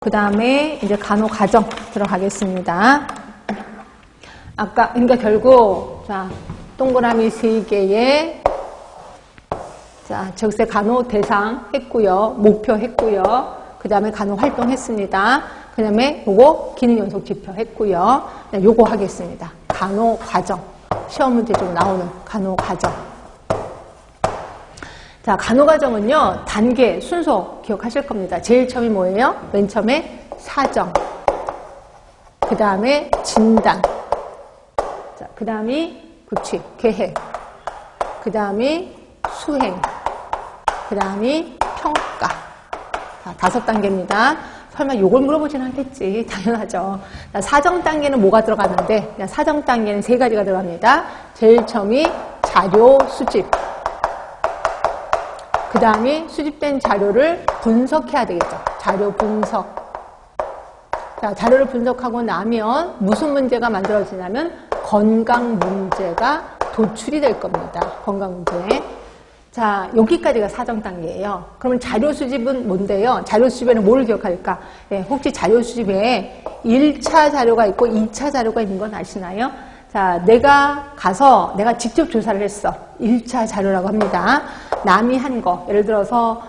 그 다음에 이제 간호과정 들어가겠습니다. 아까, 그러니까 결국, 자, 동그라미 3개에, 자, 적세 간호 대상 했고요. 목표 했고요. 그 다음에 간호 활동 했습니다. 그 다음에 요거 기능 연속 지표 했고요. 요거 하겠습니다. 간호과정. 시험 문제 좀 나오는 간호과정. 자, 간호과정은요, 단계, 순서 기억하실 겁니다. 제일 처음이 뭐예요? 맨 처음에 사정. 그 다음에 진단. 자, 그 다음이 구칙, 계획. 그 다음이 수행. 그 다음이 평가. 자, 5단계입니다. 설마 요걸 물어보진 않겠지. 당연하죠. 사정 단계는 뭐가 들어갔는데, 사정 단계는 3가지가 들어갑니다. 제일 처음이 자료 수집. 그 다음에 수집된 자료를 분석해야 되겠죠. 자료 분석. 자, 자료를 분석하고 나면 무슨 문제가 만들어지냐면 건강 문제가 도출이 될 겁니다. 건강 문제. 자, 여기까지가 사정 단계예요. 그러면 자료 수집은 뭔데요? 자료 수집에는 뭘 기억할까? 네, 혹시 자료 수집에 1차 자료가 있고 2차 자료가 있는 건 아시나요? 자, 내가 가서 내가 직접 조사를 했어. 1차 자료라고 합니다. 남이 한 거, 예를 들어서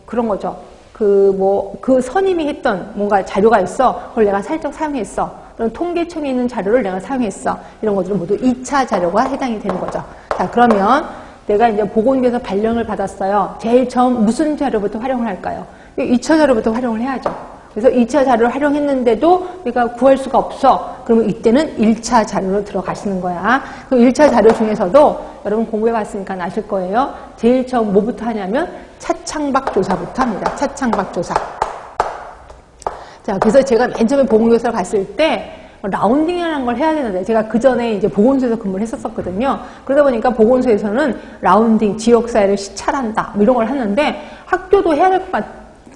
그런 거죠. 그 선임이 했던 뭔가 자료가 있어. 그걸 내가 살짝 사용했어. 또는 통계청에 있는 자료를 내가 사용했어. 이런 것들은 모두 2차 자료가 해당이 되는 거죠. 자, 그러면 내가 이제 보건국에서 발령을 받았어요. 제일 처음 무슨 자료부터 활용을 할까요? 2차 자료부터 활용을 해야죠. 그래서 2차 자료를 활용했는데도 내가 구할 수가 없어. 그러면 이때는 1차 자료로 들어가시는 거야. 그럼 1차 자료 중에서도 여러분 공부해봤으니까 아실 거예요. 제일 처음 뭐부터 하냐면 차창박 조사부터 합니다. 차창박 조사. 자, 그래서 제가 맨 처음에 보건교사로 갔을 때 라운딩이라는 걸 해야 되는데 제가 그 전에 이제 보건소에서 근무를 했었거든요. 그러다 보니까 보건소에서는 라운딩, 지역사회를 시찰한다 뭐 이런 걸 하는데 학교도 해야 될 것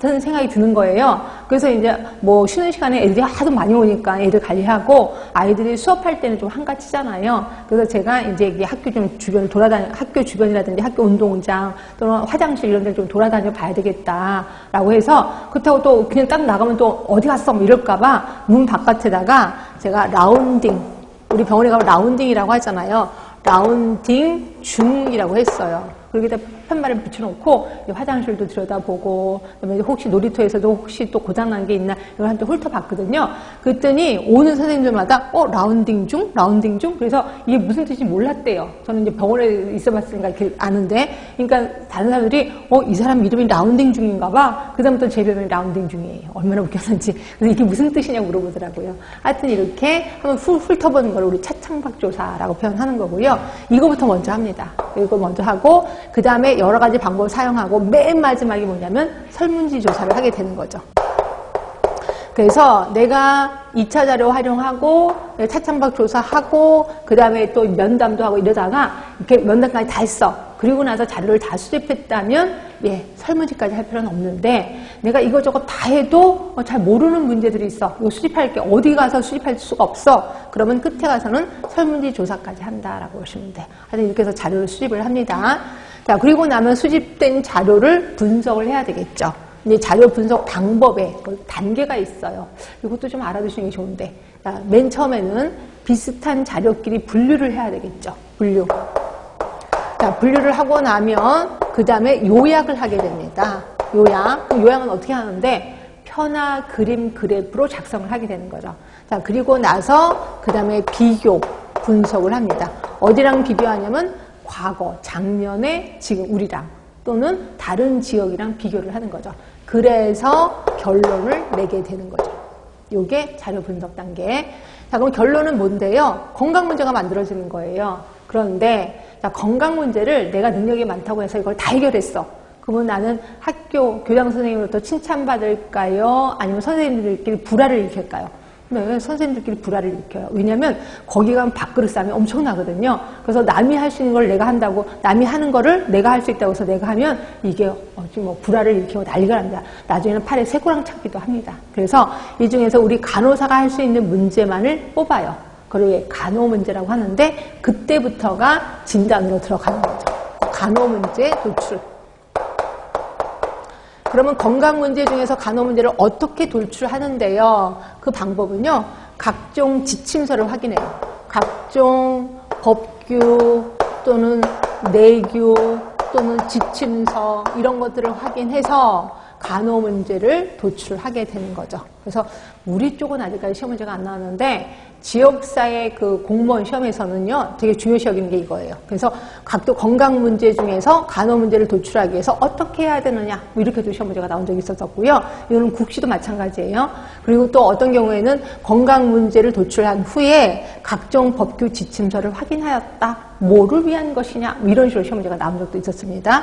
같은 생각이 드는 거예요. 그래서 이제 뭐 쉬는 시간에 애들이 하도 많이 오니까 애들 관리하고 아이들이 수업할 때는 좀 한가치잖아요. 그래서 제가 이제 이게 학교 좀 주변을 학교 주변이라든지 학교 운동장 또는 화장실 이런 데를 좀 돌아다녀 봐야 되겠다라고 해서 그렇다고 또 그냥 딱 나가면 또 어디 갔어? 뭐 이럴까봐 문 바깥에다가 제가 라운딩, 우리 병원에 가면 라운딩이라고 하잖아요. 라운딩 중이라고 했어요. 그러기다 편말을 붙여놓고 화장실도 들여다보고 그다음에 혹시 놀이터에서도 혹시 또 고장난 게 있나 이걸 한테 훑어봤거든요. 그랬더니 오는 선생님들마다 라운딩 중? 라운딩 중? 그래서 이게 무슨 뜻인지 몰랐대요. 저는 이제 병원에 있어봤으니까 이렇게 아는데 그러니까 다른 사람들이 이 사람 이름이 라운딩 중인가 봐. 그다음부터 제 별명이 라운딩 중이에요. 얼마나 웃겼는지. 그래서 이게 무슨 뜻이냐고 물어보더라고요. 하여튼 이렇게 한번 훑어보는 걸 우리 차창박조사라고 표현하는 거고요. 이거부터 먼저 합니다. 이거 먼저 하고 그 다음에 여러 가지 방법을 사용하고 맨 마지막이 뭐냐면 설문지 조사를 하게 되는 거죠. 그래서 내가 2차 자료 활용하고 차창박 조사하고 그 다음에 또 면담도 하고 이러다가 이렇게 면담까지 다 했어. 그리고 나서 자료를 다 수집했다면 설문지까지 할 필요는 없는데 내가 이거저거 다 해도 잘 모르는 문제들이 있어. 이거 수집할 게 어디 가서 수집할 수가 없어. 그러면 끝에 가서는 설문지 조사까지 한다라고 보시면 돼. 하여튼 이렇게 해서 자료를 수집을 합니다. 자, 그리고 나면 수집된 자료를 분석을 해야 되겠죠. 이제 자료 분석 방법에 단계가 있어요. 이것도 좀 알아두시는 게 좋은데. 자, 맨 처음에는 비슷한 자료끼리 분류를 해야 되겠죠. 분류. 자, 분류를 하고 나면 그 다음에 요약을 하게 됩니다. 요약. 그럼 요약은 어떻게 하는데 표나 그림, 그래프로 작성을 하게 되는 거죠. 자, 그리고 나서 그 다음에 비교, 분석을 합니다. 어디랑 비교하냐면 과거, 작년에 지금 우리랑 또는 다른 지역이랑 비교를 하는 거죠. 그래서 결론을 내게 되는 거죠. 요게 자료 분석 단계. 자, 그럼 결론은 뭔데요? 건강 문제가 만들어지는 거예요. 그런데 자, 건강 문제를 내가 능력이 많다고 해서 이걸 다 해결했어. 그러면 나는 학교 교장 선생님으로부터 칭찬받을까요? 아니면 선생님들끼리 불화를 일으킬까요? 네, 선생님들끼리 불화를 일으켜요. 왜냐면 거기 가면 밥그릇 싸움이 엄청나거든요. 그래서 남이 할 수 있는 걸 내가 한다고, 남이 하는 거를 내가 할 수 있다고 해서 내가 하면 이게 지금 불화를 일으키고 난리가 납니다. 나중에는 팔에 쇠고랑 찾기도 합니다. 그래서 이 중에서 우리 간호사가 할 수 있는 문제만을 뽑아요. 그걸 간호 문제라고 하는데 그때부터가 진단으로 들어가는 거죠. 간호 문제 도출. 그러면 건강 문제 중에서 간호 문제를 어떻게 돌출하는데요? 그 방법은요, 각종 지침서를 확인해요. 각종 법규 또는 내규 또는 지침서 이런 것들을 확인해서 간호 문제를 도출하게 되는 거죠. 그래서 우리 쪽은 아직까지 시험 문제가 안 나왔는데 지역사회 그 공무원 시험에서는요 되게 중요시하는 게 이거예요. 그래서 각종 건강 문제 중에서 간호 문제를 도출하기 위해서 어떻게 해야 되느냐 뭐 이렇게도 시험 문제가 나온 적이 있었고요. 이거는 국시도 마찬가지예요. 그리고 또 어떤 경우에는 건강 문제를 도출한 후에 각종 법규 지침서를 확인하였다. 뭐를 위한 것이냐 뭐 이런 식으로 시험 문제가 나온 적도 있었습니다.